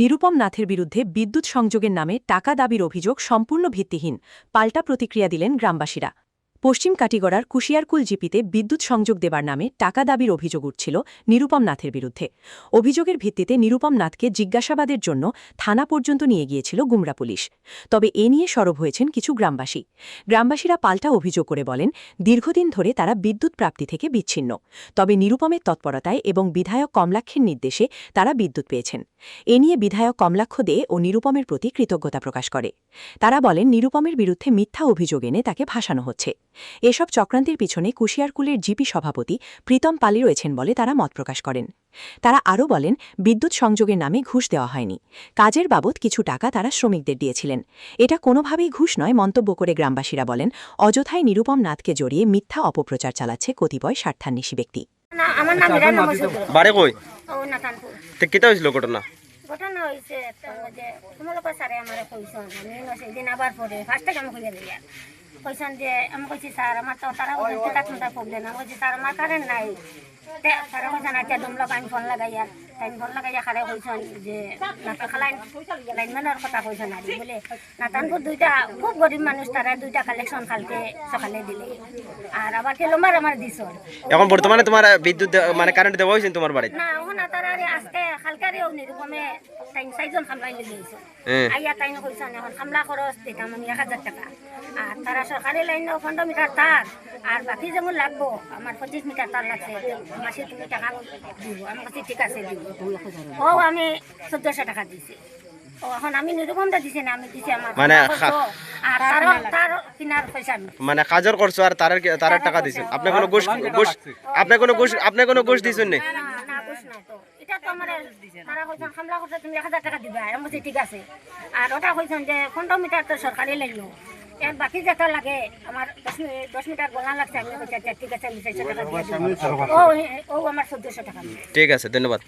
নিরুপম নাথের বিরুদ্ধে বিদ্যুৎ সংযোগের নামে টাকা দাবির অভিযোগ সম্পূর্ণ ভিত্তিহীন, পাল্টা প্রতিক্রিয়া দিলেন গ্রামবাসীরা। পশ্চিম কাটিগড়ার কুশিয়ারকুল জিপিতে বিদ্যুৎ সংযোগ দেবার নামে টাকা দাবির অভিযোগ উঠছিল নিরুপম নাথের বিরুদ্ধে। অভিযোগের ভিত্তিতে নিরুপম নাথকে জিজ্ঞাসাবাদের জন্য থানা পর্যন্ত নিয়ে গিয়েছিল গুমরা পুলিশ। তবে এ নিয়ে সরব হয়েছেন কিছু গ্রামবাসী। গ্রামবাসীরা পাল্টা অভিযোগ করে বলেন, দীর্ঘদিন ধরে তারা বিদ্যুৎ প্রাপ্তি থেকে বিচ্ছিন্ন। তবে নিরুপমের তৎপরতায় এবং বিধায়ক কমলাক্ষের নির্দেশে তারা বিদ্যুৎ পেয়েছেন। এ নিয়ে বিধায়ক কমলাক্ষ দে ও নিরুপমের প্রতি কৃতজ্ঞতা প্রকাশ করে। তারা বলেন, নিরুপমের বিরুদ্ধে মিথ্যা অভিযোগ এনে তাকে ভাসানো হচ্ছে। এসব চক্রান্তের পিছনে কুশিয়ারকুলের জিপি সভাপতি প্রীতম পালি রয়েছেন বলে তারা মত প্রকাশ করেন। তারা আরও বলেন, বিদ্যুৎ সংযোগের নামে ঘুষ দেওয়া হয়নি, কাজের বাবদ কিছু টাকা তারা শ্রমিকদের দিয়েছিলেন। এটা কোনোভাবেই ঘুষ নয় মন্তব্য করে গ্রামবাসীরা বলেন, অযথায় নিরুপম নাথকে জড়িয়ে মিথ্যা অপপ্রচার চালাচ্ছে কতিপয় স্বার্থান্বেষী ব্যক্তি। আমার নাম মীরা নমস্কার। বারে কই ও নাতানপুর। তে কিতা হইছিল ঘটনা? ঘটনা হয়েছে যে তোমালোক স্যারে আমার কইসন, আমি সেদিন আবার পরে ফার্স্ট টাইম আমি কইয়া দিলাম কইসন যে আমি কইছি স্যার আমার তো তারা বলতে তার প্রবলেম। আমি কইছি স্যার আমার কারেন্ট নাই। তারা কইসন আচ্ছা দমলক আমি ফোন লাগাইয়া খারে কইসন যে নাতা খালাইন লাইনম্যানের কথা কইসন আর বলে নাতানপুর দুইটা খুব গরিব মানুষ, তারা দুইটা কালেকশন কালকে সকালে দিলে আর আবার কেলোমার আমার দিছ। এখন বর্তমানে তোমার বিদ্যুৎ মানে কারেন্ট দেওয়া হয়েছে তোমার বাড়িতে? না এখন তারা আজকে কালকারেও নিরুপমে টাইম 6 জন খামলাই লিয়েছে। আইয়া টাইম কইসন এখন খামলা খরচ দিতাম আমি 1000 টাকা। আর তারা সরকারি লাইন 15 মিটার তার আর বাকি যেমন লাগবো আমার 25 মিটার তার লাগছে, মাসে তুমি টাকা দিব। আমি কাছে ঠিক আছে দিব। ও আমি 1400 টাকা দিছি। ও এখন আমি নিরুপমটা দিছি না, আমি দিছি আমার মানে আর তার কিনার পয়সা আমি মানে কাজর করছো আর তার টাকা দিছেন? আপনি কোনো ঘুষ দিছেন না? না ঘুষ না তো। এটা তো আমার তারা কইছেন হামলা করতে তুমি 1000 টাকা দিবা। আমি বলছি ঠিক আছে। আর ওটা কইছেন যে 15 মিটার তো সরকারি লাইন, এর বাকি যেটা লাগে আমার 10 মিটার গোলা লাগছে। আমি কইছি আচ্ছা ঠিক আছে আমি 600 টাকা দিয়ে দিব। ও আমার 1400 টাকা। ঠিক আছে, ধন্যবাদ।